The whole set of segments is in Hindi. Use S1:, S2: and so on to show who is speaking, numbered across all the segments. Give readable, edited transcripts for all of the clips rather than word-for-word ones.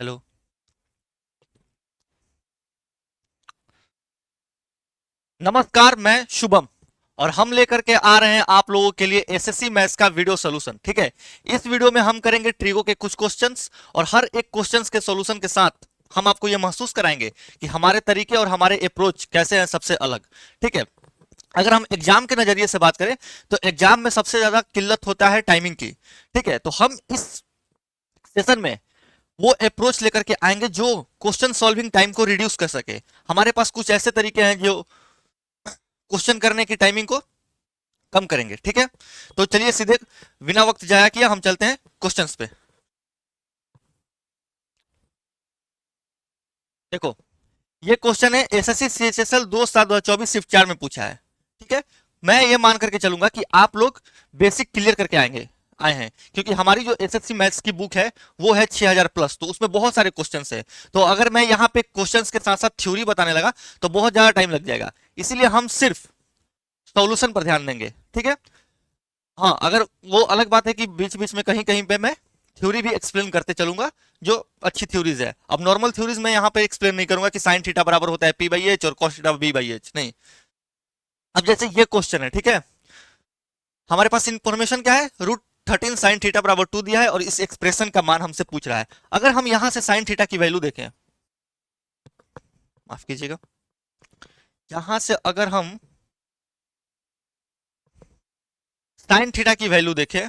S1: हेलो। नमस्कार, मैं शुभम और हम लेकर के आ रहे हैं आप लोगों के लिए एसएससी मैथ्स का वीडियो सॉल्यूशन। ठीक है, इस वीडियो में हम करेंगे ट्रिगो के कुछ क्वेश्चंस और हर एक क्वेश्चंस के सॉल्यूशन के साथ हम आपको यह महसूस कराएंगे कि हमारे तरीके और हमारे अप्रोच कैसे हैं सबसे अलग। ठीक है, अगर हम एग्जाम के नजरिए से बात करें तो एग्जाम में सबसे ज्यादा किल्लत होता है टाइमिंग की। ठीक है, तो हम इस सेशन में वो अप्रोच लेकर के आएंगे जो क्वेश्चन सॉल्विंग टाइम को रिड्यूस कर सके। हमारे पास कुछ ऐसे तरीके हैं जो क्वेश्चन करने की टाइमिंग को कम करेंगे। ठीक है, तो चलिए सीधे बिना वक्त जाया किया हम चलते हैं क्वेश्चंस पे। देखो, ये क्वेश्चन है एसएससी सीएचएसएल 2/7/2024 शिफ्ट 4 में पूछा है। ठीक है, मैं ये मान करके चलूंगा कि आप लोग बेसिक क्लियर करके आए हैं, क्योंकि हमारी जो एसएससी मैथ्स की बुक है वो है 6000 प्लस, तो उसमें बहुत सारे क्वेश्चंस है। तो अगर मैं यहाँ पे क्वेश्चंस के साथ साथ थ्योरी बताने लगा तो बहुत ज्यादा टाइम लग जाएगा, इसीलिए हम सिर्फ सॉल्यूशन पर ध्यान देंगे। ठीक है, हाँ, अगर वो अलग बात है कि बीच बीच में कहीं कहीं पे मैं थ्योरी भी एक्सप्लेन करते चलूंगा जो अच्छी थ्योरीज है। अब नॉर्मल थ्योरीज मैं यहाँ पे एक्सप्लेन नहीं करूंगा कि साइन थीटा बराबर होता है P/H और cos थीटा B/H, नहीं। अब जैसे ये क्वेश्चन है, ठीक है, हमारे पास इंफॉर्मेशन क्या है, √13 साइन थीटा बराबर 2 दिया है और इस एक्सप्रेशन का मान हमसे पूछ रहा है। अगर हम यहां से साइन थीटा की वैल्यू देखें, माफ कीजिएगा, यहां से अगर हम साइन थीटा की वैल्यू देखें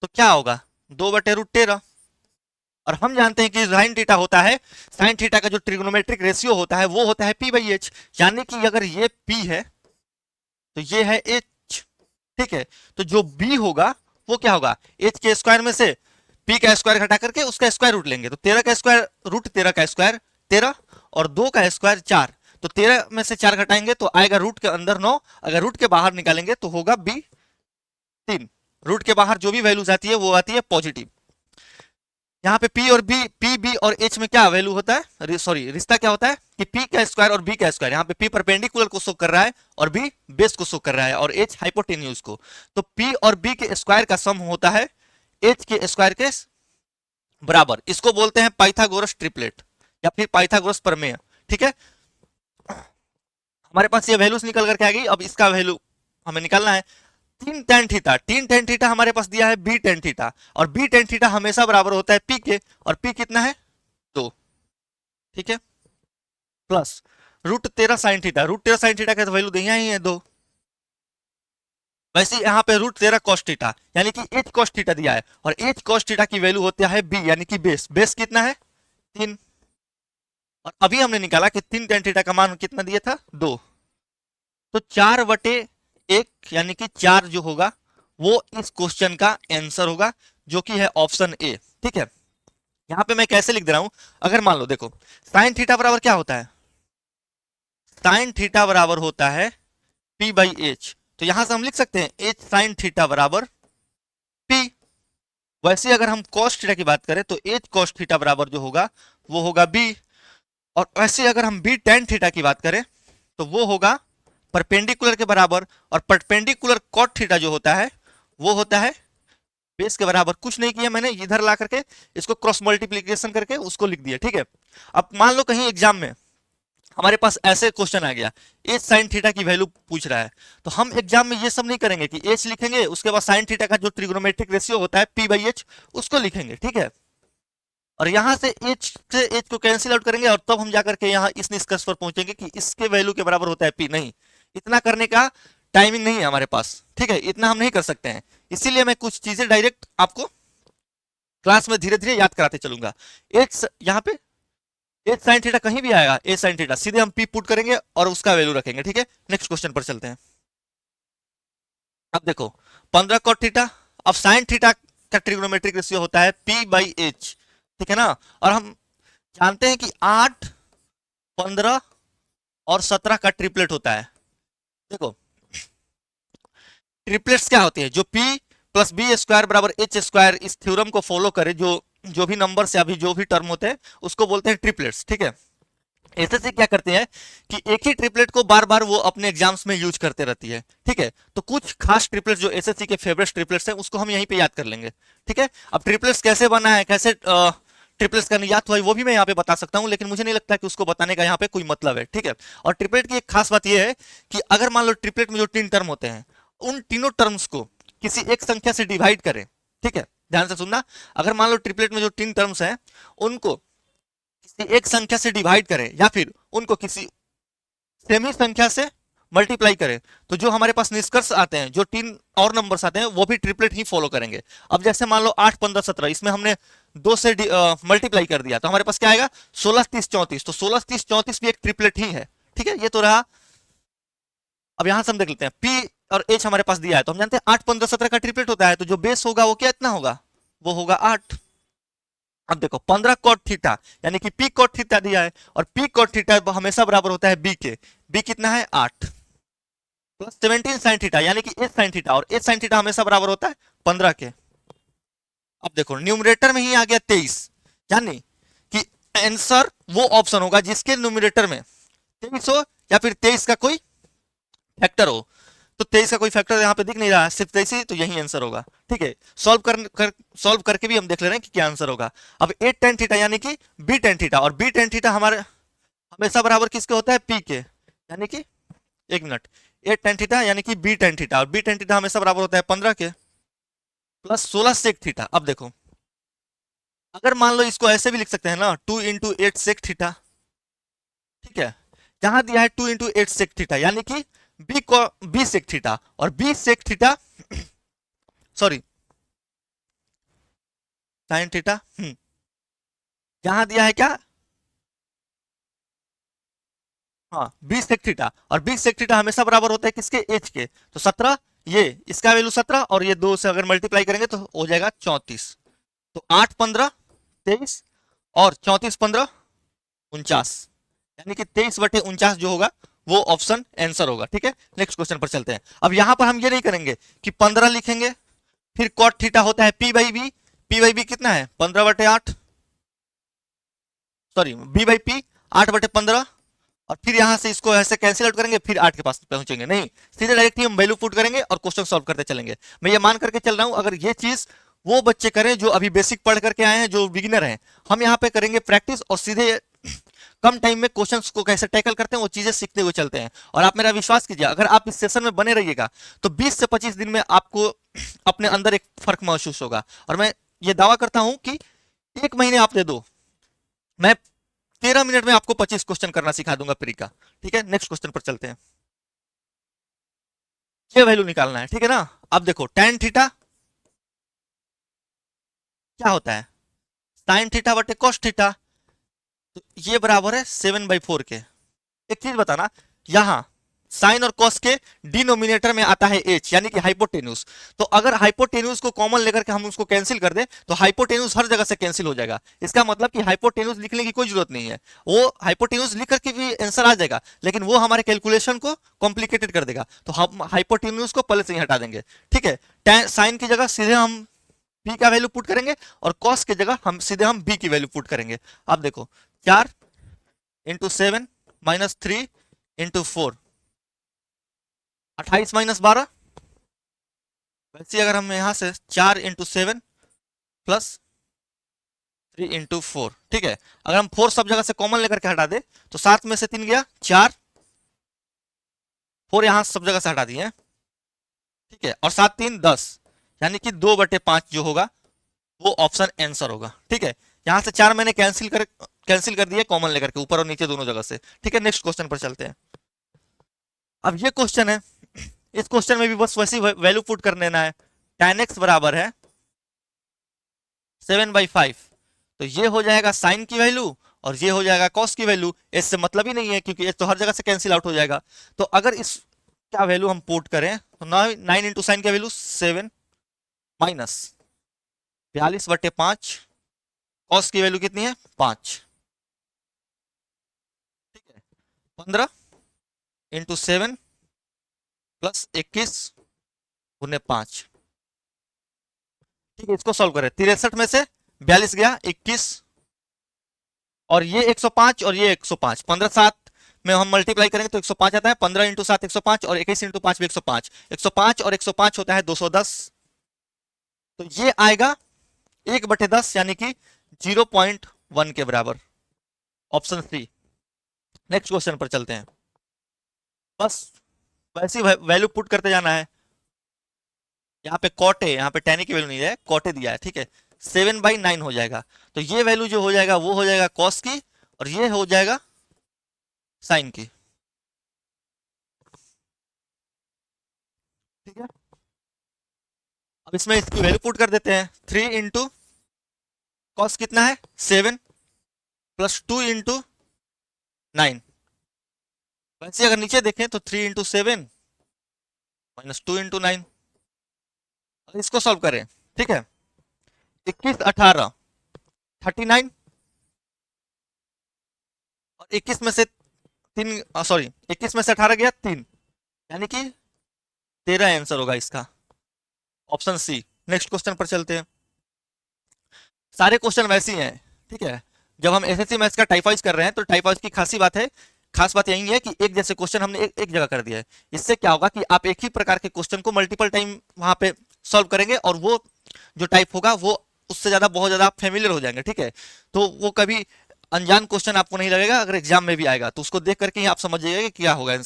S1: तो क्या होगा, 2/√13। और हम जानते हैं कि साइन थीटा होता है, साइन थीटा का जो ट्रिग्नोमेट्रिक रेशियो होता है वो होता है P/H, यानी कि अगर ये P है तो ये है H। ठीक है, तो जो B होगा वो क्या होगा, H के स्क्वायर में से P का स्क्वायर घटा करके उसका स्क्वायर रूट लेंगे, तो 13 का स्क्वायर √13 का स्क्वायर 13 और 2 का स्क्वायर 4, तो 13 में से 4 घटाएंगे तो आएगा रूट के अंदर 9, अगर रूट के बाहर निकालेंगे तो होगा B3। रूट के बाहर जो भी वैल्यूज आती है वो आती है पॉजिटिव। यहाँ पे पी बी और एच में क्या वैल्यू होता है, सॉरी रिश्ता क्या होता है कि पी का स्क्वायर और बी का स्क्वायर, यहाँ पे पी परपेंडिकुलर को शो कर रहा है और बी बेस को शो कर रहा है और एच हाइपोटेन्यूज को। तो पी और बी के स्क्वायर का सम होता है एच के स्क्वायर के बराबर। इसको बोलते हैं पाइथागोरस ट्रिपलेट या फिर पाइथागोरस प्रमेय। ठीक है, हमारे पास ये वैल्यूज निकल करके आ गई। अब इसका वैल्यू हमें निकालना है। तीन टेन थीटा हमारे पास दिया है बी टेन थीटा, और बी टेन थीटा हमेशा बराबर होता है पी के, और पी कितना है, 2। ठीक है, प्लस √13 साइन थीटा का वैल्यू यहाँ ही है 2। वैसे यहाँ पे √13 कॉस थीटा यानी कि एच कॉस थीटा दिया है, और एच कॉस थीटा की वैल्यू होता है बी यानी कि बेस। बेस कितना है, 3। और अभी हमने निकाला कि 3 tan थीटा का मान कितना दिया था, 2। तो 4/1 यानी कि 4 जो होगा वो इस क्वेश्चन का आंसर होगा, जो कि है ऑप्शन ए। ठीक है, यहां पे मैं कैसे लिख दे रहा हूं, अगर मान लो देखो, साइन थीटा बराबर क्या होता है, साइन थीटा बराबर होता है P/H, तो यहां से हम लिख सकते हैं H साइन थीटा बराबर P। वैसे अगर हम cos थीटा की बात करें तो H cos थीटा बराबर जो होगा वो होगा B। और वैसे अगर हम B tan थीटा की बात करें तो वो होगा परपेंडिकुलर के बराबर, और परपेंडिकुलर कॉट थीटा जो होता है वो होता है बेस के बराबर। कुछ नहीं किया मैंने, इधर ला करके इसको क्रॉस मल्टीप्लीकेशन करके उसको लिख दिया। ठीक है, अब मान लो कहीं एग्जाम में हमारे पास ऐसे क्वेश्चन आ गया, एच साइन थीटा की वैल्यू पूछ रहा है, तो हम एग्जाम में ये सब नहीं करेंगे कि एच लिखेंगे उसके बाद साइन थीटा का जो ट्रिग्नोमेट्रिक रेशियो होता है P/H उसको लिखेंगे। ठीक है, और यहां से एच को कैंसिल आउट करेंगे और तब हम जाकर के यहाँ इस निष्कर्ष पर पहुंचेंगे कि इसके वैल्यू के बराबर होता है P। नहीं, इतना करने का टाइमिंग नहीं है हमारे पास। ठीक है, इतना हम नहीं कर सकते हैं, इसीलिए मैं कुछ चीजें डायरेक्ट आपको क्लास में धीरे धीरे याद कराते चलूंगा। एच यहाँ पे एच साइन थीटा कहीं भी आएगा, एच साइन थीटा सीधे हम पी पुट करेंगे और उसका वैल्यू रखेंगे। ठीक है, नेक्स्ट क्वेश्चन पर चलते हैं। अब देखो 15 cot थीटा, अब साइन थीटा का ट्रिग्नोमेट्रिक रेशियो होता है P/H। ठीक है ना, और हम जानते हैं कि 8, 15 और 17 का ट्रिपलेट होता है। देखो ट्रिपलेट्स क्या होती है, जो P + B स्क्वायर बराबर H स्क्वायर, इस थ्योरम को फॉलो करे, जो जो भी नंबर से अभी जो भी टर्म होते हैं उसको बोलते हैं ट्रिपलेट्स। ठीक है, एसएससी क्या करते हैं कि एक ही ट्रिपलेट को बार बार वो अपने एग्जाम्स में यूज करते रहती है। ठीक है, तो कुछ खास ट्रिपलेट्स जो एसएससी के फेवरेट ट्रिपलेट्स हैं उसको हम यहीं पे याद कर लेंगे। ठीक है, अब ट्रिपलेट्स कैसे बना है, कैसे ट्रिपलेट्स का निर्यात हुआ है वो भी मैं यहाँ पे बता सकता हूँ, लेकिन मुझे नहीं लगता कि उसको बताने का यहाँ पे कोई मतलब है, ठीक है। और ट्रिपलेट की एक खास बात ये है कि अगर मान लो ट्रिपलेट में जो 3 टर्म होते हैं उन तीनों टर्म्स को किसी एक संख्या से डिवाइड करें, ठीक है, ध्यान से सुनना। अगर मान लो ट्रिपलेट में जो 3 टर्म्स हैं उनको किसी एक संख्या से डिवाइड करें या फिर उनको किसी सेमी संख्या से मल्टीप्लाई करें, तो जो हमारे पास निष्कर्ष आते हैं, जो 3 और नंबर्स आते हैं वो भी ट्रिपलेट ही फॉलो करेंगे। अब जैसे मान लो 8, 15, 17, इसमें हमने 2 से मल्टीप्लाई कर दिया तो हमारे पास क्या आएगा 16, 30, 34। तो 16, 30, 34 भी एक ट्रिपलेट ही है, ठीक है, ये तो रहा। अब यहां से हम देख लेते हैं पी और एच हमारे पास दिया है, तो हम जानते हैं 8, 15, 17 का ट्रिपलेट होता है, तो जो बेस होगा वो क्या इतना होगा, वो होगा 8। अब देखो 15 कॉट थीटा यानी कि पी कॉट थीटा दिया है, और पी कॉट थीटा हमेशा बराबर होता है बी के। बी कितना है 8 प्लस 17 साइन थीटा यानी कि 8 साइन थीटा, और 8 साइन थीटा हमेशा बराबर होता है 15 के। अब देखो न्यूमरेटर में ही आ गया 23, यानी कि आंसर वो ऑप्शन होगा जिसके न्यूमरेटर में 23 हो या फिर 23 का कोई फैक्टर हो। तो 23 का कोई फैक्टर यहाँ पे दिख नहीं रहा है, सिर्फ 23 ही, तो यही आंसर होगा, ठीक है। सॉल्व करके भी हम देख ले रहे हैं कि क्या आंसर होगा। अब 8 tan थीटा यानी कि b tan थीटा, और b tan थीटा हमारे हमेशा बराबर किसके होता है p के, यानी कि 1 मिनट, 8 tan थीटा यानी कि b tan थीटा, और b tan थीटा हमेशा बराबर होता है 15 के प्लस 16 sec थीटा। अब देखो अगर मान लो इसको ऐसे भी लिख सकते हैं ना 2 into 8 sec थीटा, ठीक है, यहां दिया है 2 into 8 sec थीटा यानी कि बी सेक थीटा, और B sec theta sorry sine theta, यहां दिया है क्या, हाँ बी सेक थीटा, और बी सेक थीटा हमेशा बराबर होता है किसके एच के, तो 17, ये इसका वैल्यू 17 और ये 2 से अगर मल्टीप्लाई करेंगे तो हो जाएगा 34। तो 8, 15, 23 और 34, 15, 49, यानी कि 23/49 जो होगा वो ऑप्शन आंसर होगा, ठीक है। नेक्स्ट क्वेश्चन पर चलते हैं। अब यहां पर हम ये नहीं करेंगे कि 15 लिखेंगे फिर कॉट थीटा होता है P by B, P by B कितना है 15/8, सॉरी बी बाई पी 8/15, और फिर यहां से इसको ऐसे कैंसिल आउट करेंगे फिर 8 के पास पहुंचेंगे, नहीं, सीधे डायरेक्ट ही हम वैल्यू पुट करेंगे और क्वेश्चन सॉल्व करते चलेंगे। मैं ये मान करके चल रहा हूं अगर ये चीज वो बच्चे करें जो अभी बेसिक पढ़ करके आए हैं, जो बिगिनर हैं, हम यहाँ पे करेंगे प्रैक्टिस और सीधे कम टाइम में क्वेश्चंस को कैसे टैकल करते हैं वो चीजें सीखते हुए चलते हैं। और आप मेरा विश्वास कीजिए अगर आप इस सेशन में बने रहिएगा तो 20 से 25 दिन में आपको अपने अंदर एक फर्क महसूस होगा, और मैं ये दावा करता हूं कि 1 महीने आप दे दो, मैं 13 मिनट में आपको 25 क्वेश्चन करना सिखा दूंगा प्री का, ठीक है। नेक्स्ट क्वेश्चन पर चलते हैं, ये वैल्यू निकालना है, ठीक है ना। अब देखो tan थीटा क्या होता है साइन थीटा बटे cos थीटा, तो ये बराबर है 7/4 के। एक चीज बताना, यहां साइन और कॉस के डिनोमिनेटर में आता है एच यानी कि हाइपोटेन्यूज, तो अगर हाइपोटेन्यूज को कॉमन लेकर के हम उसको कैंसिल कर दे तो हाइपोटेन्यूज हर जगह से कैंसिल हो जाएगा। इसका मतलब कि हाइपोटेन्यूज लिखने की कोई जरूरत नहीं है, वो हाइपोटेन्यूज लिख करके भी आंसर आ जाएगा, लेकिन वो हमारे कैलकुलेशन को कॉम्प्लिकेटेड कर देगा, तो हम हाइपोटेन्यूज को पहले से ही हटा देंगे, ठीक है। साइन की जगह सीधे हम p का वैल्यू पुट करेंगे और cos की जगह हम सीधे b की वैल्यू पुट करेंगे। अब देखो 4 इंटू 7 माइनस 3 इंटू 4, 28 माइनस 12, वैसे अगर हम यहां से 4 इंटू 7 प्लस 3 इंटू 4, ठीक है, अगर हम 4 सब जगह से कॉमन लेकर के हटा दे तो 7 में से 3 गया 4, 4 यहां सब जगह से हटा दिए, ठीक है, और 7 3 10 यानी कि 2/5 जो होगा वो ऑप्शन आंसर होगा, ठीक है। यहां से 4 मैंने कैंसिल कर दिया कॉमन लेकर के ऊपर और नीचे दोनों जगह से, ठीक है। नेक्स्ट क्वेश्चन पर चलते हैं। अब ये क्वेश्चन है, इस क्वेश्चन में भी बस वैसी वैल्यू पुट कर लेना है, tan x बराबर है 7/5, तो ये हो जाएगा साइन की वैल्यू और ये हो जाएगा कॉस की वैल्यू। इससे मतलब ही नहीं है क्योंकि ये तो हर जगह से कैंसिल आउट हो जाएगा, तो अगर इस क्या वैल्यू हम पुट करें तो 9 इंटू साइन की वैल्यू 7 माइनस 42/5, कॉस की वैल्यू कितनी है 5, ठीक है, 15 इंटू 7 प्लस 21/5, ठीक है। इसको सॉल्व करें, 63 में से 42 गया 21, और ये 105 और ये 105, 15 7 में हम मल्टीप्लाई करेंगे तो 105 आता है, 15 इंटू 7 105 और 21 इंटू 5 भी 105, 105 और 105 होता है 210, तो ये आएगा 1/10 यानी कि 0.1 के बराबर, ऑप्शन सी। नेक्स्ट क्वेश्चन पर चलते हैं। बस वैसी वैल्यू पुट करते जाना है। यहाँ पे कॉट है, यहाँ पे टेन की वैल्यू नहीं है, कॉट दिया है, ठीक है। 7/9 हो जाएगा, तो ये वैल्यू जो हो जाएगा वो हो जाएगा कॉस की, और ये हो जाएगा साइन की, ठीक है। अब इसमें इसकी वैल्यू पुट कर देते हैं। 3 इंटू कॉस कितना है 7, प्लस 2 इंटू 9। वैसे अगर नीचे देखें तो 3 इंटू 7 माइनस 2 इंटू 9। इसको सॉल्व करें, ठीक है। 21 18 39, और 21 में से 3, सॉरी 21 में से 18 गया 3, यानी कि 13 आंसर होगा इसका, ऑप्शन सी। नेक्स्ट क्वेश्चन पर चलते हैं। सारे क्वेश्चन वैसे ही हैं, ठीक है। जब हम एसएससी मैथ्स का टाइप वाइज कर रहे हैं तो टाइप वाइज की खास बात यही है कि एक जैसे क्वेश्चन हमने एक जगह कर दिया है। इससे क्या होगा कि आप एक ही प्रकार के क्वेश्चन को मल्टीपल टाइम वहां पे सॉल्व करेंगे, और वो जो टाइप होगा वो उससे ज्यादा बहुत ज्यादा आप फेमिलियर हो जाएंगे, ठीक है। तो वो कभी अनजान क्वेश्चन आपको नहीं लगेगा, अगर एग्जाम में भी आएगा तो उसको देख करके ही आप समझ जाइएगा कि क्या होगा,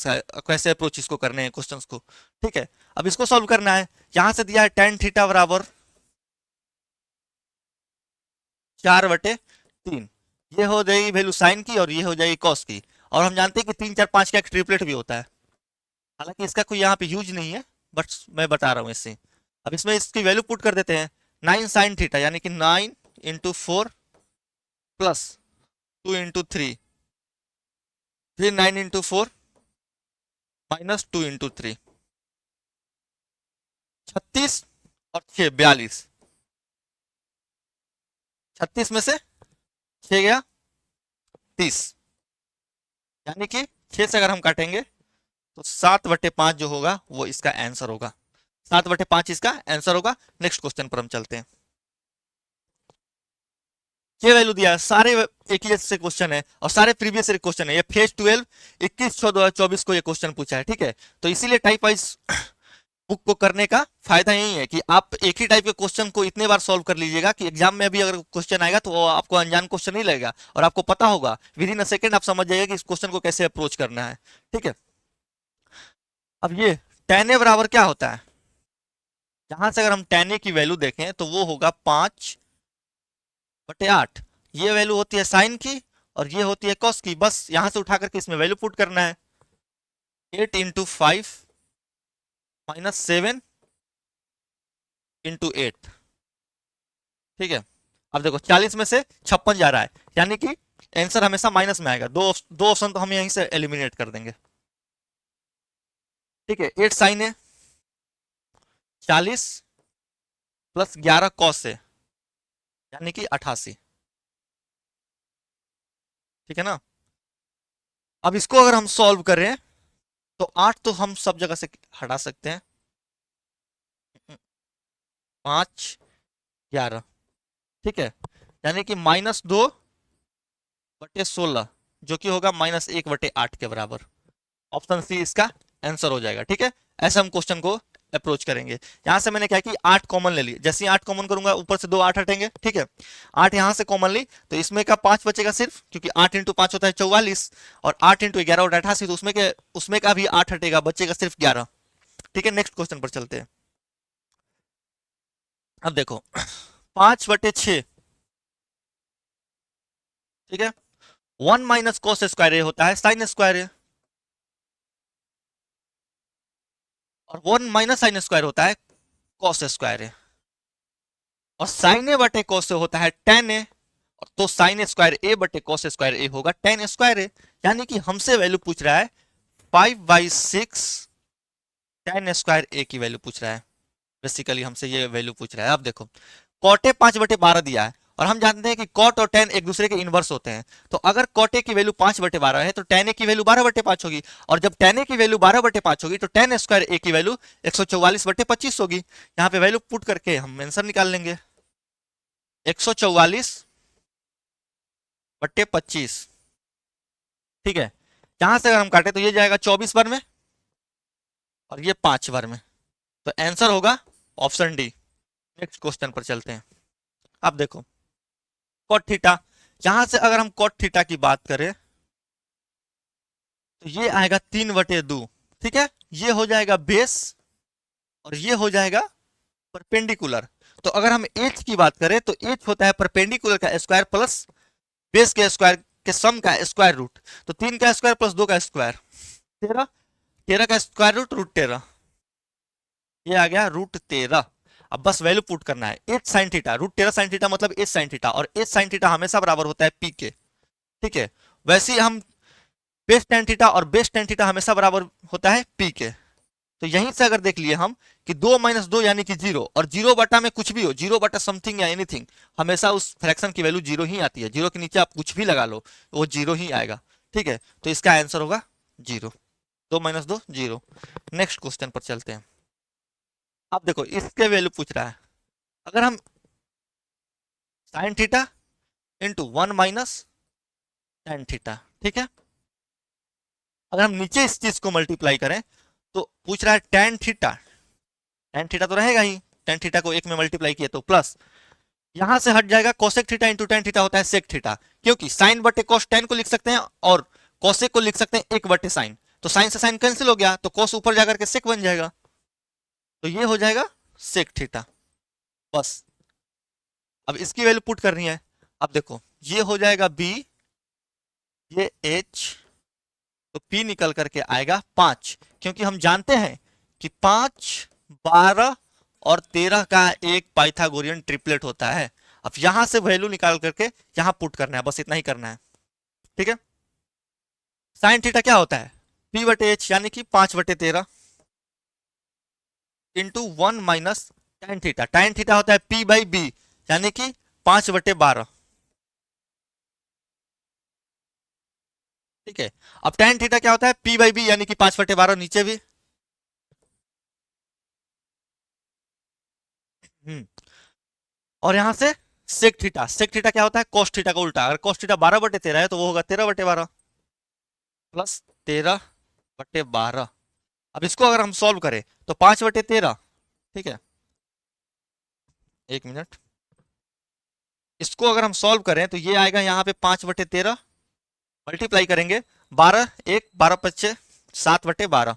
S1: कैसे अप्रोच इसको करने हैं क्वेश्चन को, ठीक है। अब इसको सॉल्व करना है। यहां से दिया है tan थीटा बराबर 4/3, ये हो जाएगी वैल्यू साइन की, और ये हो जाएगी कॉस की। और हम जानते हैं कि 3 4 5 का एक ट्रिपलेट भी होता है, हालांकि इसका कोई यहाँ पे यूज नहीं है, बट मैं बता रहा हूँ इससे। अब इसमें इसकी वैल्यू पुट कर देते हैं। 9 sin थीटा, यानी कि 9 इंटू 4 प्लस 2 इंटू 3, फिर 9 इंटू 4 माइनस 2 इंटू 3, 36 और 6 42। 36 में से 6 गया 30, यानी कि 6 से अगर हम काटेंगे तो 7/5 जो होगा वो इसका आंसर होगा। 7/5 इसका आंसर होगा। नेक्स्ट क्वेश्चन पर हम चलते हैं। ये वैल्यू दिया है, सारे एक ही से क्वेश्चन है और सारे प्रीवियस क्वेश्चन है। ये फेज 12 21/6/2024 को ये क्वेश्चन पूछा है, ठीक है। तो इसीलिए टाइप वाइज बुक को करने का फायदा यही है कि आप एक ही टाइप के क्वेश्चन को इतने बार सॉल्व कर लीजिएगा कि एग्जाम में भी अगर क्वेश्चन आएगा तो वो आपको अनजान क्वेश्चन नहीं लगेगा, और आपको पता होगा विद इन अ सेकेंड आप समझ जाइएगा कि इस क्वेश्चन को कैसे अप्रोच करना है, ठीक है। अब ये tan ए बराबर क्या होता है, यहां से अगर हम tan ए की वैल्यू देखें तो वो होगा 5/8। ये वैल्यू होती है साइन की, और ये होती है कॉस की। बस यहां से उठा करके इसमें वैल्यू पुट करना है। 8 इंटू 5 माइनस 7 इंटू 8, ठीक है। अब देखो 40 में से 56 जा रहा है, यानी कि आंसर हमेशा माइनस में आएगा। दो ऑप्शन तो हम यहीं से एलिमिनेट कर देंगे, ठीक है। 8 साइन है, 40 प्लस 11 कॉस है, यानी कि 88, ठीक है ना। अब इसको अगर हम सॉल्व करें तो 8 तो हम सब जगह से हटा सकते हैं, 5 11, ठीक है। यानी कि -2/16, जो कि होगा -1/8 के बराबर। ऑप्शन सी इसका आंसर हो जाएगा, ठीक है। ऐसे हम क्वेश्चन को अप्रोच करेंगे। यहां से मैंने क्या कि 8 कॉमन ले ली, जैसे ही 8 कॉमन करूंगा ऊपर से 2 8 हटेंगे, ठीक है। 8 यहां से कॉमन ली तो इसमें का 5 बचेगा सिर्फ, क्योंकि 8 इंटू 5 होता है 44, और 8 इंटू 11 होता है 88, तो उसमें का भी 8 हटेगा, बचेगा सिर्फ 11, ठीक है। नेक्स्ट क्वेश्चन पर चलते हैं। अब देखो 5/6, ठीक है। 1 - cos² होता है साइन स्क्वायर, और 1 - sin² होता है cos²। और साइन ए/cos कॉस से होता है tan ए, तो sin²a/cos² होगा tan²। यानी कि हमसे वैल्यू पूछ रहा है 5/6 tan² की वैल्यू पूछ रहा है। बेसिकली हमसे ये वैल्यू पूछ रहा है। अब देखो कॉट ए 5/12 दिया है, और हम जानते हैं कि कॉट और tan एक दूसरे के इनवर्स होते हैं। तो अगर कॉट ए की वैल्यू 5/12 है तो tan ए की वैल्यू 12/5 होगी, और जब tan ए की वैल्यू 12/5 होगी तो tan² की वैल्यू 144/25 होगी। यहाँ पे वैल्यू पुट करके हम आंसर निकाल लेंगे, 144/25, ठीक है। यहां से अगर हम काटे तो ये जाएगा 24 बार में, और ये 5 बार में, तो आंसर होगा ऑप्शन डी। नेक्स्ट क्वेश्चन पर चलते हैं। अब देखो कॉट थीटा। यहां से अगर हम कॉट थीटा की बात करें तो ये आएगा 3/2। ठीक है, ये हो जाएगा बेस और ये हो जाएगा परपेंडिकुलर। तो अगर हम एच की बात करें तो एच होता है परपेंडिकुलर का स्क्वायर प्लस बेस के स्क्वायर के सम का स्क्वायर रूट। तो 3 का स्क्वायर प्लस 2 का स्क्वायर 13, 13 का स्क्वायर रूट रूट 13, ये आ गया रूट 13। अब बस वैल्यू पुट करना है। H sine theta root 13 sine theta मतलब एच साइन थीटा, और एच साइन थीटा हमेशा बराबर होता है पी के। ठीक है, वैसे ही हम बेस टेन थीटा और बेस टेन थीटा हमेशा बराबर होता है पी के। तो यहीं से अगर देख लिए हम कि 2 - 2 यानी कि 0, और 0 बटा में कुछ भी हो, 0 बटा समथिंग या एनीथिंग, हमेशा उस फ्रैक्शन की वैल्यू 0 ही आती है। 0 के नीचे आप कुछ भी लगा लो वो 0 ही आएगा। ठीक है, तो इसका आंसर होगा 0। 2 - 2 0। नेक्स्ट क्वेश्चन पर चलते हैं। अब देखो इसके वैल्यू पूछ रहा है। अगर हम sine theta into 1 - tan theta, ठीक है, अगर हम नीचे इस चीज को मल्टीप्लाई करें तो पूछ रहा है tan थीटा। tan थीटा तो रहेगा ही, tan थीटा को 1 में मल्टीप्लाई किए तो प्लस, यहां से हट जाएगा cosec theta into tan theta होता है सेक थीटा, क्योंकि साइन बटे कोस tan को लिख सकते हैं और कोसेक को लिख सकते हैं 1/sin। तो साइन से साइन कैंसिल हो गया तो कोस ऊपर जाकर के सेक बन जाएगा, तो ये हो जाएगा सेक थीटा। बस अब इसकी वैल्यू पुट करनी है। अब देखो ये हो जाएगा बी, ये एच, तो पी निकल करके आएगा 5, क्योंकि हम जानते हैं कि 5, 12 और 13 का एक पाइथागोरियन ट्रिपलेट होता है। अब यहां से वैल्यू निकाल करके यहां पुट करना है, बस इतना ही करना है। ठीक है, साइन थीटा क्या होता है p/h यानी कि 5/13 into 1 - tan theta. tan theta होता है p/b यानी कि 5/12। ठीक है, अब tan थीटा क्या होता है p/b यानी कि 5/12, नीचे भी। और यहां से सेक थीटा, सेक थीटा क्या होता है cos थीटा का उल्टा। अगर cos थीटा 12/13 है तो वो होगा 13/12 प्लस 13/12। अब इसको अगर हम सॉल्व करें तो 5/13। ठीक है, एक मिनट, इसको अगर हम सॉल्व करें तो ये आएगा यहाँ पे 5/13, मल्टीप्लाई करेंगे 12 1 12 25 7/12।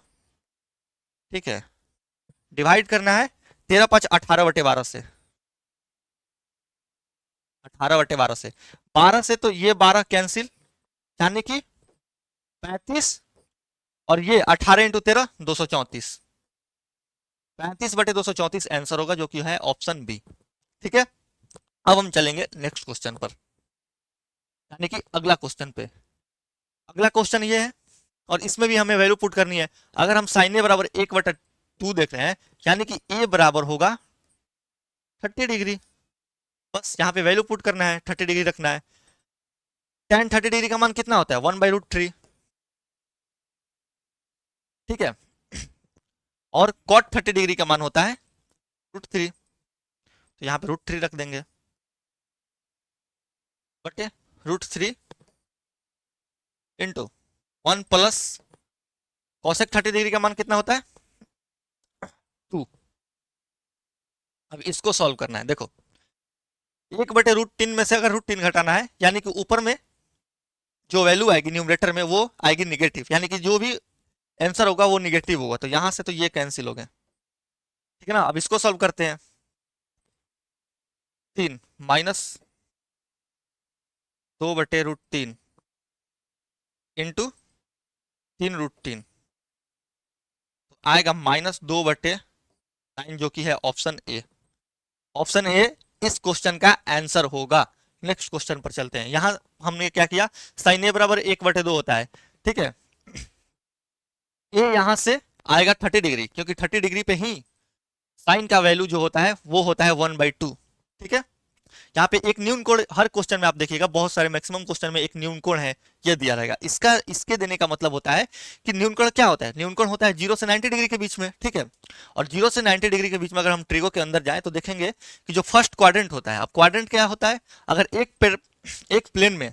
S1: ठीक है, डिवाइड करना है 13 5 18/12 से, 18/12 से, 12 से तो ये 12 कैंसिल यानी कि 35, और ये 18 इंटू 13 234, 35/234 आंसर होगा, जो कि है ऑप्शन बी। ठीक है, अब हम चलेंगे नेक्स्ट क्वेश्चन पर, यानी कि अगला क्वेश्चन पे। अगला क्वेश्चन ये है और इसमें भी हमें वैल्यू पुट करनी है। अगर हम साइन ए बराबर 1/2 देख रहे हैं यानी कि ए बराबर होगा 30 डिग्री। बस यहाँ पे वैल्यू पुट करना है, 30 डिग्री रखना है। tan 30 डिग्री का मान कितना होता है 1/√3। ठीक है, और cot 30 डिग्री का मान होता है √3। तो यहाँ पे √3 रख देंगे बटे √3 इंटू 1 प्लस cosec 30 डिग्री का मान कितना होता है 2। अब इसको सॉल्व करना है। देखो 1/√3 में से अगर √3 घटाना है यानी कि ऊपर में जो वैल्यू आएगी न्यूमरेटर में वो आएगी निगेटिव, यानी कि जो भी आंसर होगा वो निगेटिव होगा, तो यहां से तो ये कैंसिल हो गए। ठीक है ना, अब इसको सॉल्व करते हैं। 3 माइनस 2/√3 इंटू 3√3 आएगा -2/9, जो कि है ऑप्शन ए। ऑप्शन ए इस क्वेश्चन का आंसर होगा। नेक्स्ट क्वेश्चन पर चलते हैं। यहां हमने क्या किया, साइन ए बराबर 1/2 होता है। ठीक है, ए यहां से आएगा 30 डिग्री, क्योंकि 30 डिग्री पे ही साइन का वैल्यू जो होता है वो होता है 1/2। ठीक है, यहाँ पे एक न्यून कोण हर क्वेश्चन में आप देखिएगा, बहुत सारे मैक्सिमम क्वेश्चन में एक न्यून कोण है ये दिया रहेगा। इसका इसके देने का मतलब होता है कि न्यून कोण क्या होता है, न्यून कोण होता है 0 से 90 डिग्री के बीच में। ठीक है, और 0 से 90 डिग्री के बीच में अगर हम ट्रिगो के अंदर जाएं तो देखेंगे कि जो फर्स्ट क्वाड्रेंट होता है, अब क्वाड्रेंट क्या होता है, अगर एक प्लेन में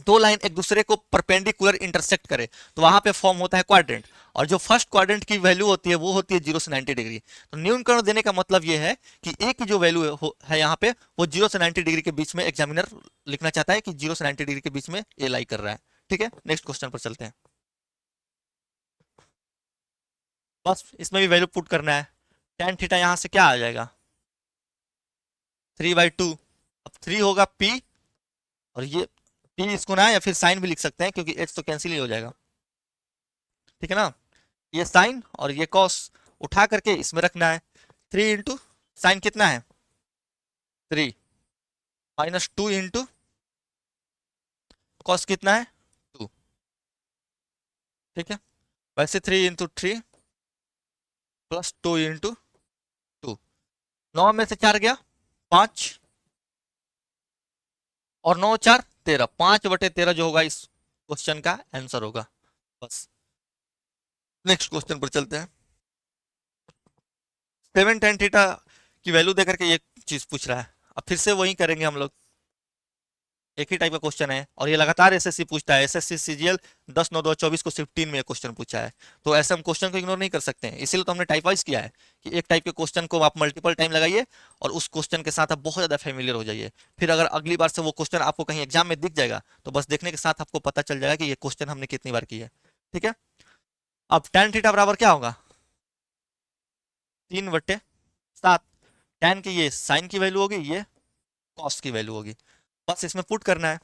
S1: दो लाइन एक दूसरे को परपेंडिकुलर इंटरसेक्ट करे तो वहां पे फॉर्म होता है क्वाड्रेंट, और जो फर्स्ट क्वाड्रेंट की वैल्यू होती है वो होती है 0 से 90 डिग्री। तो न्यूनकरण देने का मतलब ये है कि ए की जो वैल्यू है यहाँ पे वो 0 से 90 डिग्री के बीच में एग्जामिनर लिखना चाहता है कि 0 से 90 डिग्री के बीच में ए लाई कर रहा है। ठीक है, नेक्स्ट क्वेश्चन पर चलते हैं। बस इसमें भी वैल्यू पुट करना है। टेन थीटा यहाँ से क्या आ जाएगा, 3/2। अब 3 होगा पी, और ये पी इसको ना या फिर साइन भी लिख सकते हैं क्योंकि एच तो कैंसिल ही हो जाएगा। ठीक है ना, ये साइन और ये कॉस उठा करके इसमें रखना है। 3 इंटू साइन कितना है 3, माइनस 2 इंटू कॉस कितना है 2। ठीक है, वैसे 3 इंटू 3 प्लस 2 इंटू 2, 9 में से 4 गया 5, और 9 4 13, 5/13 जो होगा इस क्वेश्चन का आंसर होगा। बस नेक्स्ट क्वेश्चन पर चलते हैं। 7 tan थीटा की वैल्यू देकर के ये चीज पूछ रहा है। अब फिर से वही करेंगे हम लोग, एक ही टाइप का क्वेश्चन है और ये लगातार एसएससी पूछता है। एसएससी सीजीएल 10/9/2024 को सिर्फ 3 में क्वेश्चन पूछा है, तो ऐसे हम क्वेश्चन को इग्नोर नहीं कर सकते हैं। इसीलिए तो हमने टाइप वाइज किया है कि एक टाइप के क्वेश्चन को आप मल्टीपल टाइम लगाइए और उस क्वेश्चन के साथ आप बहुत ज्यादा फेमिलियर हो जाइए। फिर अगर अगली बार से वो क्वेश्चन आपको कहीं एग्जाम में दिख जाएगा तो बस देखने के साथ आपको पता चल जाएगा कि ये क्वेश्चन हमने कितनी बार की है। ठीक है, अब tan थीटा बराबर क्या होगा 3/7। tan की ये साइन की वैल्यू होगी, ये कॉस की वैल्यू होगी। बस इसमें पुट करना है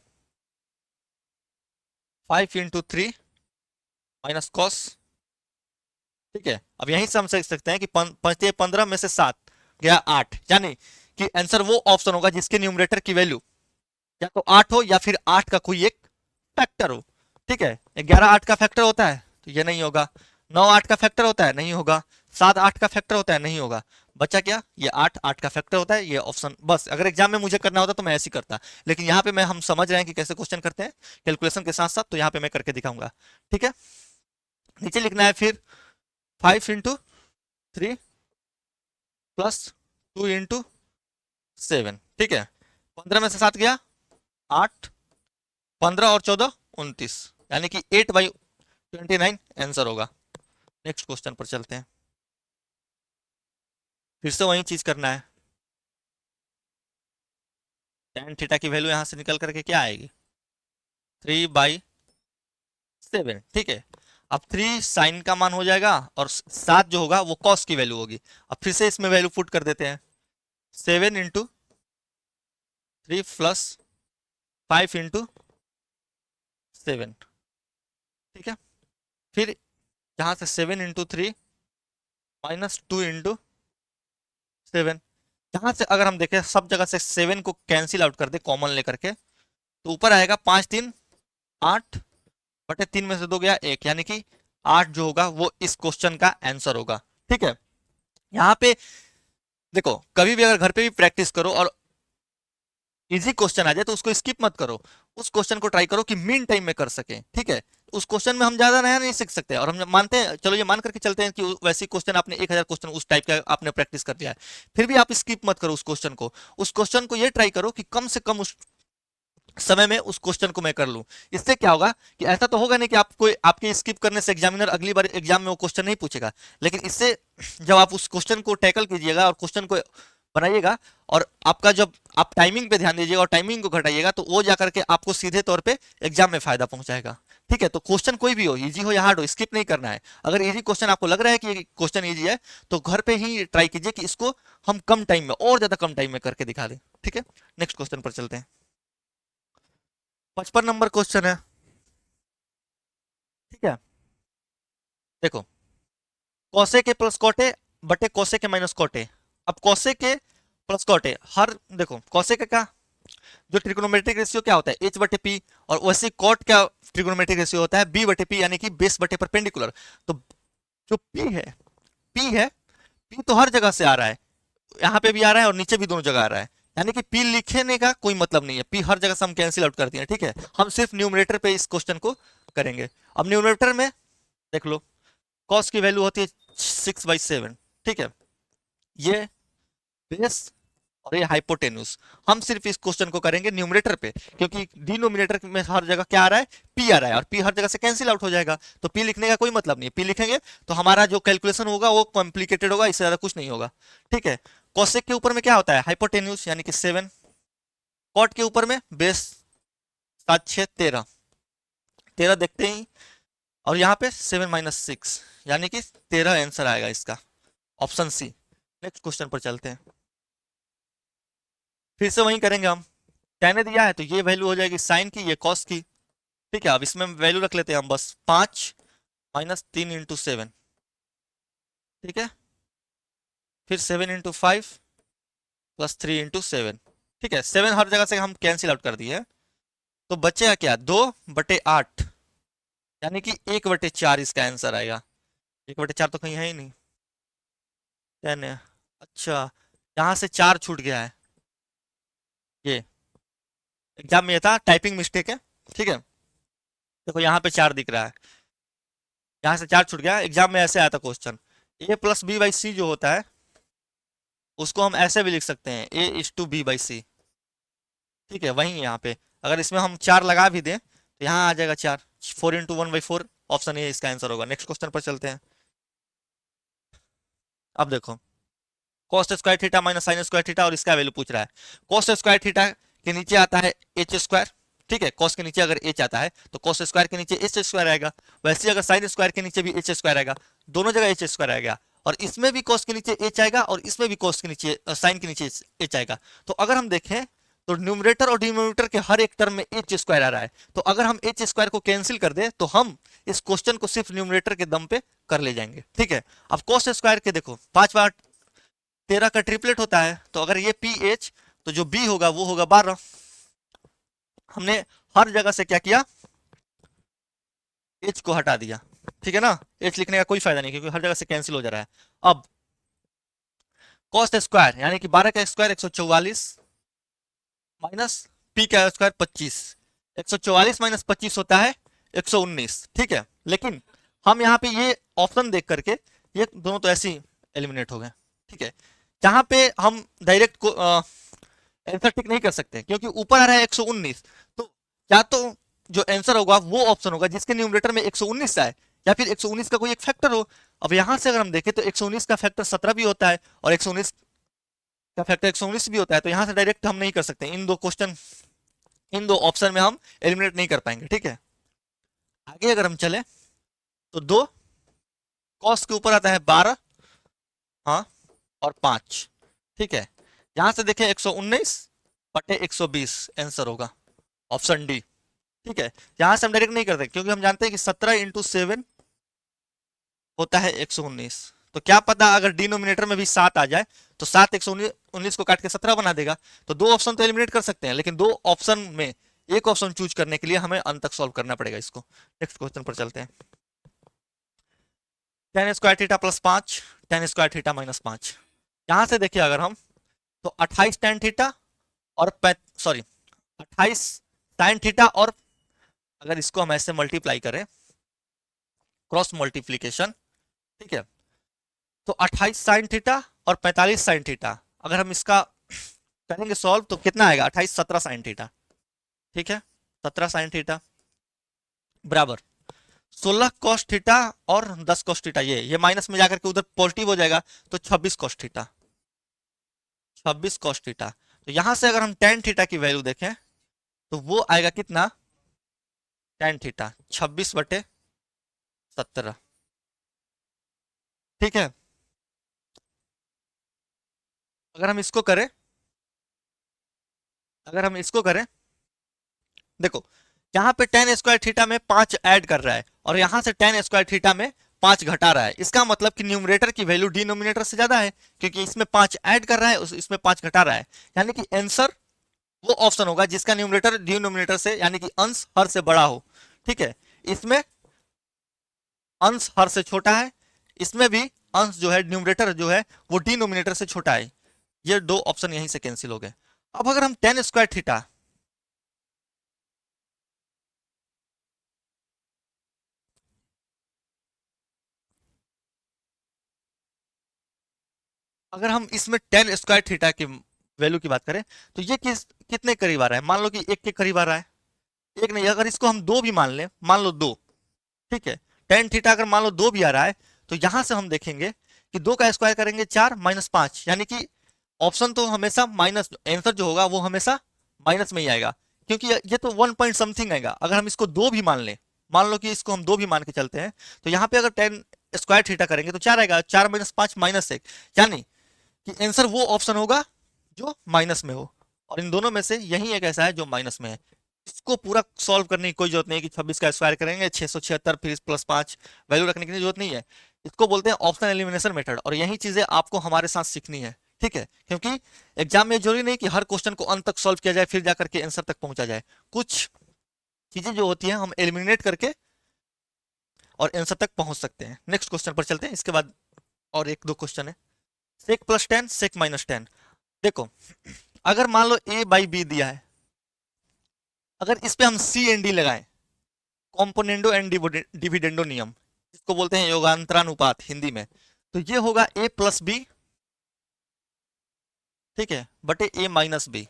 S1: 5 इंटू 3 माइनस कॉस। ठीक है, अब यहीं से हम सीख सकते हैं कि 15 में से 7 गया 8, यानी कि आंसर वो ऑप्शन होगा जिसके न्यूमरेटर की वैल्यू या तो 8 हो या फिर 8 का कोई एक फैक्टर हो। ठीक है, 11 8 का फैक्टर होता है तो ये नहीं होगा, 9 8 का फैक्टर होता है नहीं होगा, 7 8 का फैक्टर होता है नहीं होगा। बचा क्या, ये 8 8 का फैक्टर होता है, ये ऑप्शन। बस अगर एग्जाम में मुझे करना होता तो मैं ऐसे ही करता, लेकिन यहाँ पे मैं हम समझ रहे हैं कि कैसे क्वेश्चन करते हैं कैलकुलेशन के साथ साथ, तो यहाँ पे मैं करके दिखाऊंगा। ठीक है, नीचे लिखना है फिर 5 इंटू 3 प्लस 2 इंटू 7। ठीक है, 15 में से 7 गया 8, 15 और 14 29, यानी कि 8/29 आंसर होगा। नेक्स्ट क्वेश्चन पर चलते हैं, फिर से वही चीज करना है। tan थीटा की वैल्यू यहां से निकल करके क्या आएगी 3/7। ठीक है, अब 3 साइन का मान हो जाएगा और 7 जो होगा वो कॉस की वैल्यू होगी। अब फिर से इसमें वैल्यू पुट कर देते हैं 7 इंटू 3 प्लस 5 इंटू 7। ठीक है, फिर यहाँ से 7 इंटू 3 माइनस 2 इंटू 7। यहाँ से अगर हम देखें सब जगह से 7 को कैंसिल आउट कर दे कॉमन लेकर के, तो ऊपर आएगा 5 3 8 बटे 3 में से 2 गया 1, यानी कि 8 जो होगा वो इस क्वेश्चन का आंसर होगा। ठीक है, यहाँ पे देखो कभी भी अगर घर पे भी प्रैक्टिस करो और इजी क्वेश्चन आ जाए तो उसको स्किप मत करो, उस क्वेश्चन को ट्राई करो कि मिन टाइम में कर सके। ठीक है, उस क्वेश्चन में हम ज्यादा नया नहीं सीख सकते, और हम मानते हैं, चलो ये मान करके चलते हैं कि वैसी क्वेश्चन आपने 1000 क्वेश्चन उस टाइप का आपने प्रैक्टिस कर लिया है, फिर भी आप स्किप मत करो उस क्वेश्चन को। उस क्वेश्चन को ये ट्राई करो कि कम से कम उस समय में उस क्वेश्चन को मैं कर लूं। इससे क्या होगा कि ऐसा तो होगा नहीं कि आपको आपके स्किप करने से एग्जामिनर अगली बार एग्जाम में वो क्वेश्चन नहीं पूछेगा, लेकिन इससे जब आप उस क्वेश्चन को टैकल कीजिएगा और क्वेश्चन को बनाइएगा, और आपका जब आप टाइमिंग पे ध्यान दीजिएगा और टाइमिंग को घटाइएगा, तो वो जाकर के आपको सीधे तौर पे एग्जाम में फायदा पहुंचाएगा। ठीक है, तो क्वेश्चन कोई भी हो, इजी हो या हार्ड हो, स्किप नहीं करना है। अगर इजी क्वेश्चन आपको लग रहा है कि ये क्वेश्चन इजी है तो घर पे ही ट्राई कीजिए कि इसको हम कम टाइम में और ज्यादा कम टाइम में करके दिखा दें। ठीक है, नेक्स्ट क्वेश्चन पर चलते हैं। 55 नंबर क्वेश्चन है। ठीक है, देखो कौसे के प्लस कोटे बटे कौसे के माइनस कोटे। अब कौसे के प्लस कोटे हर, देखो कौसे का जो ट्रिग्नोमेट्रिक रेशियो क्या होता है h/p, और वैसे कॉट का ट्रिग्नोमेट्रिक रेशियो होता है b/p, यानी कि बेस बटे परपेंडिकुलर। तो जो p तो हर जगह से आ रहा है, यहाँ पे भी आ रहा है और नीचे भी दोनों जगह आ रहा है, यानी कि p लिखने का कोई मतलब नहीं है, p हर जगह से हम कैंसिल आउट कर दिए। ठीक है, हम सिर्फ न्यूमरेटर पे इस क्वेश्चन को करेंगे। अब न्यूमरेटर में देख लो कॉस की वैल्यू होती है 6/7। ठीक है, ये बेस और ये हाइपोटेन्यूज। हम सिर्फ इस क्वेश्चन को करेंगे न्यूमरेटर पे, क्योंकि डिनोमिनेटर में हर जगह क्या आ रहा है, पी आ रहा है, और पी हर जगह से कैंसिल आउट हो जाएगा, तो पी लिखने का कोई मतलब नहीं है। पी लिखेंगे तो हमारा जो कैलकुलेशन होगा वो कॉम्प्लिकेटेड होगा, इससे ज्यादा कुछ नहीं होगा। ठीक है। कोसेक के ऊपर में क्या होता है, हाइपोटेन्यूज यानी कि 7। कॉट के ऊपर में बेस 7 6 13, 13 देखते ही, और यहाँ पे 7 - 6 यानी कि 13 आंसर आएगा इसका, ऑप्शन सी। नेक्स्ट क्वेश्चन पर चलते हैं, फिर से वही करेंगे हम। टेन दिया है तो ये वैल्यू हो जाएगी साइन की, ये कॉस की। ठीक है, अब इसमें वैल्यू रख लेते हैं हम बस 5 - 3 × 7। ठीक है, फिर 7 × 5 + 3 × 7। ठीक है, 7 हर जगह से हम कैंसिल आउट कर दिए हैं, तो बचेगा क्या, 2/8, यानी कि 1/4 इसका आंसर आएगा। 1/4 तो कहीं है ही नहीं, 10 है। अच्छा, यहाँ से 4 छूट गया है, ये एग्जाम में ये था, टाइपिंग मिस्टेक है। ठीक है, देखो यहाँ पे 4 दिख रहा है, यहाँ से 4 छूट गया। एग्जाम में ऐसे आया था क्वेश्चन, A + B/C जो होता है उसको हम ऐसे भी लिख सकते हैं, A/B/C। ठीक है, वही यहाँ पे अगर इसमें हम 4 लगा भी दें तो यहाँ आ जाएगा 4, 4 × 1/4, ऑप्शन ए इसका आंसर होगा। नेक्स्ट क्वेश्चन पर चलते हैं। अब देखो, cost square theta minus sine square theta, और इसका वैल्यू पूछ रहा है। कॉस्ट स्क्वायर थीटा के नीचे आता है एच स्क्वायर। ठीक है, कॉस के नीचे अगर एच आता है तो कॉस स्क्वायर के नीचे एच स्क्वायर आएगा, वैसे ही अगर साइन स्क्वायर के नीचे भी एच स्क्वायर आएगा, दोनों जगह एच स्क्वायर आएगा, और इसमें भी कॉस के नीचे एच आएगा और इसमें भी कॉस के नीचे साइन के नीचे एच आएगा। तो अगर हम देखें तो न्यूमरेटर और डिनोमिनेटर के हर एक टर्म में एच स्क्वायर आ रहा है, तो अगर हम एच स्क्वायर को कैंसिल कर दे तो हम इस क्वेश्चन को सिर्फ न्यूमरेटर के दम पे कर ले जाएंगे। ठीक है, अब कॉस स्क्वायर के देखो 5 बार 13 का ट्रिपलेट होता है, तो अगर ये पी एच तो जो बी होगा वो होगा 12। हमने हर जगह से क्या किया, एच को हटा दिया। ठीक है ना, एच लिखने का कोई फायदा नहीं क्योंकि हर जगह से कैंसिल हो जा रहा है। अब कॉस्ट स्क्वायर यानी कि 12 का स्क्वायर 144 माइनस पी का स्क्वायर 25, 144 - 25 होता है 119। ठीक है, लेकिन हम यहाँ पे ये ऑप्शन देख करके ये दोनों तो ऐसे ही एलिमिनेट हो गए। ठीक है, जहां पे हम डायरेक्ट को आंसर टिक नहीं कर सकते क्योंकि ऊपर आ रहा है 119, तो या तो जो आंसर होगा वो ऑप्शन होगा जिसके न्यूमरेटर में 119 आए, या फिर 119 का कोई एक फैक्टर हो। अब यहां से अगर हम देखें तो 119 का फैक्टर 17 भी होता है और 119 का फैक्टर 119 भी होता है, तो यहां से डायरेक्ट हम नहीं कर सकते। इन दो ऑप्शन में हम एलिमिनेट नहीं कर पाएंगे। ठीक है, आगे अगर हम चले तो दो कॉस के ऊपर आता है 12, हाँ, और 5। ठीक है, यहां से देखें 119/120 आंसर होगा, ऑप्शन डी। ठीक है, यहां से हम डायरेक्ट नहीं करते क्योंकि हम जानते हैं कि 17 × 7 होता है 119, तो क्या पता अगर डिनोमिनेटर में भी 7 आ जाए तो 7 119 को काट के 17 बना देगा। तो दो ऑप्शन तो एलिमिनेट कर सकते हैं, लेकिन दो ऑप्शन में एक ऑप्शन चूज करने के लिए हमें अंत तक सॉल्व करना पड़ेगा इसको। नेक्स्ट क्वेश्चन पर चलते हैं। Ten square theta +5, ten square theta -5। यहां से देखिए अगर हम तो 28 टेन थीटा और 28 साइन थीटा, और अगर इसको हम ऐसे मल्टीप्लाई करें, क्रॉस मल्टीप्लीकेशन, ठीक है, तो 28 साइन थीटा और 45 साइन थीटा, अगर हम इसका करेंगे सॉल्व तो कितना आएगा, 28 17 साइन थीटा। ठीक है, 17 साइन थीटा बराबर 16 कॉस थीटा और 10 कॉस थीटा, ये माइनस में जाकर के उधर पॉजिटिव हो जाएगा, तो 26 कॉस थीटा, 26 कॉस थीटा। तो यहां से अगर हम टेन थीटा की वैल्यू देखें तो वो आएगा कितना, टेन थीटा 26/17। ठीक है, अगर हम इसको करें, अगर हम इसको करें, देखो यहाँ पे टेन स्क्वायर थीटा में 5 ऐड कर रहा है और यहां से टेन स्क्वायर थीटा में 5 घटा रहा है, इसका मतलब कि न्यूमरेटर की वैल्यू डिनोमिनेटर से ज्यादा है, क्योंकि इसमें 5 ऐड कर रहा है इसमें 5 घटा रहा है, यानी कि आंसर वो ऑप्शन होगा जिसका न्यूमरेटर डिनोमिनेटर से यानी कि अंश हर से बड़ा हो। ठीक है, इसमें अंश हर से छोटा है, इसमें भी अंश जो है न्यूमरेटर जो है वो डिनोमिनेटर से छोटा है। ये दो ऑप्शन यहीं से कैंसिल हो गए। अब अगर हम टेन स्क्वायर थीटा, अगर हम इसमें टेन स्क्वायर थीटा की वैल्यू की बात करें तो ये कितने करीब आ रहा है, मान लो कि एक के करीब आ रहा है। एक नहीं, अगर इसको हम दो भी मान लें, मान लो दो, ठीक है, टेन थीटा अगर मान लो दो भी आ रहा है, तो यहां से हम देखेंगे कि दो का स्क्वायर करेंगे चार माइनस पांच, यानी कि ऑप्शन तो हमेशा माइनस, आंसर जो होगा वो हमेशा माइनस में ही आएगा, क्योंकि ये तो वन पॉइंट समथिंग आएगा। अगर हम इसको दो भी मान लें, मान लो कि इसको हम दो भी मान के चलते हैं, तो यहाँ पे अगर टेन स्क्वायर थीटा करेंगे तो चार आएगा, चार माइनस पांच माइनस एक, यानी कि आंसर वो ऑप्शन होगा जो माइनस में हो। और इन दोनों में से यही एक ऐसा है जो माइनस में है। इसको पूरा सॉल्व करने की कोई जरूरत नहीं है कि 26 का स्क्वायर करेंगे 676 फिर प्लस पांच, वैल्यू रखने की जरूरत नहीं है। इसको बोलते हैं ऑप्शन एलिमिनेशन मेथड, और यही चीजें आपको हमारे साथ सीखनी है, ठीक है, क्योंकि एग्जाम में जरूरी नहीं कि हर क्वेश्चन को अंत तक सॉल्व किया जाए फिर जाकर के आंसर तक पहुंचा जाए। कुछ चीजें जो होती हैं हम एलिमिनेट करके और आंसर तक पहुंच सकते हैं। नेक्स्ट क्वेश्चन पर चलते हैं, इसके बाद और एक दो क्वेश्चन है। Sec plus tan, sec minus tan. देखो, अगर मान लो ए बाई बी दिया है, अगर इस पे हम सी एन डी लगाएं, कॉम्पोनेंडो एंड डिविडेंडो नियम, इसको बोलते हैं योगांतरानुपात हिंदी में, तो ये होगा ए प्लस बी, ठीक है, बटे ए माइनस बी।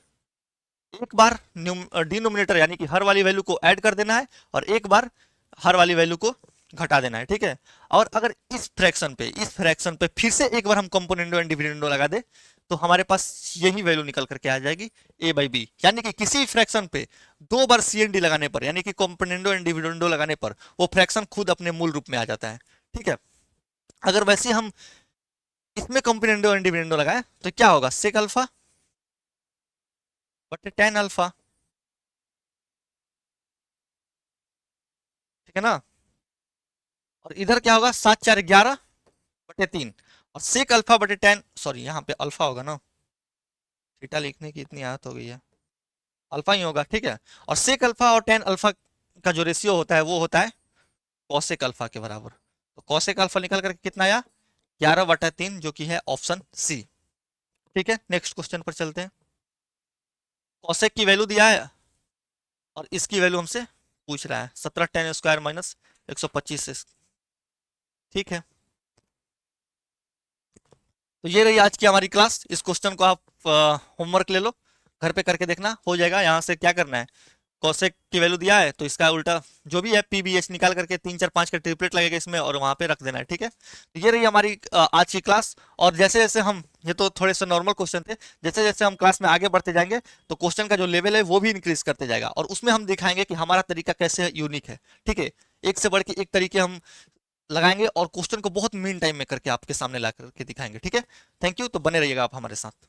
S1: एक बार डिनोमिनेटर यानी कि हर वाली वैल्यू को ऐड कर देना है, और एक बार हर वाली वैल्यू को घटा देना है, ठीक है। और अगर इस फ्रैक्शन पे फिर से एक बार हम कंपोनेंडो एंड डिविडेंडो लगा दे, तो हमारे पास यही वैल्यू निकल करके आ जाएगी ए बाई बी, यानी कि किसी फ्रैक्शन पे दो बार सी एन डी लगाने पर, यानी कि कंपोनेंडो एंड डिविडेंडो लगाने पर, वो फ्रैक्शन खुद अपने मूल रूप में आ जाता है, ठीक है। अगर वैसे हम इसमें कंपोनेंडो एंड डिविडेंडो लगाए तो क्या होगा, सेक अल्फा बटे टेन अल्फा, ठीक है ना। और इधर क्या होगा, सात चार ग्यारह बटे तीन, और सेक अल्फा बटे टेन, सॉरी यहाँ पे अल्फा होगा ना, थीटा लिखने की इतनी आदत हो गई है, अल्फा ही होगा, ठीक है। और सेक अल्फा और टेन अल्फा का जो रेशियो होता है वो होता है कॉसेक अल्फा के बराबर। तो कॉसेक अल्फा निकल करके कितना आया, 11/3, जो कि है ऑप्शन सी, ठीक है। नेक्स्ट क्वेश्चन पर चलते हैं। कॉसेक की वैल्यू दिया है और इसकी वैल्यू हमसे पूछ रहा है, 17 टेन स्क्वायर माइनस 125, ठीक है। तो ये रही आज की हमारी क्लास। इस क्वेश्चन को आप होमवर्क ले लो, घर पे करके देखना, हो जाएगा। यहाँ से क्या करना है, कॉसेक की वैल्यू दिया है तो इसका उल्टा जो भी है पीबीएच निकाल करके तीन चार पांच का ट्रिपलेट लगेगा इसमें, और वहां पे रख देना है, ठीक है। तो ये रही हमारी आज की क्लास। और जैसे जैसे हम, ये तो थोड़े से नॉर्मल क्वेश्चन थे, जैसे जैसे हम क्लास में आगे बढ़ते जाएंगे तो क्वेश्चन का जो लेवल है वो भी इंक्रीज करते जाएगा, और उसमें हम दिखाएंगे कि हमारा तरीका कैसे यूनिक है, ठीक है। एक से बढ़ के एक तरीके हम लगाएंगे और क्वेश्चन को बहुत मीन टाइम में करके आपके सामने ला करके दिखाएंगे, ठीक है। थैंक यू, तो बने रहिएगा आप हमारे साथ।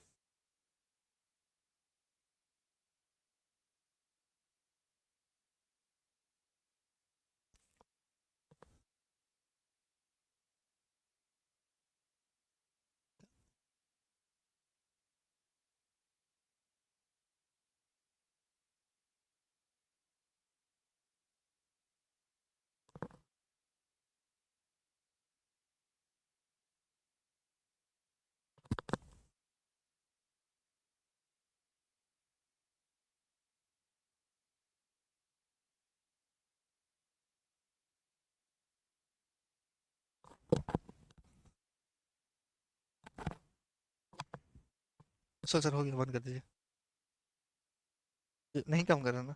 S1: सर सर हो गया, बंद कर दीजिए, नहीं काम कर रहा ना।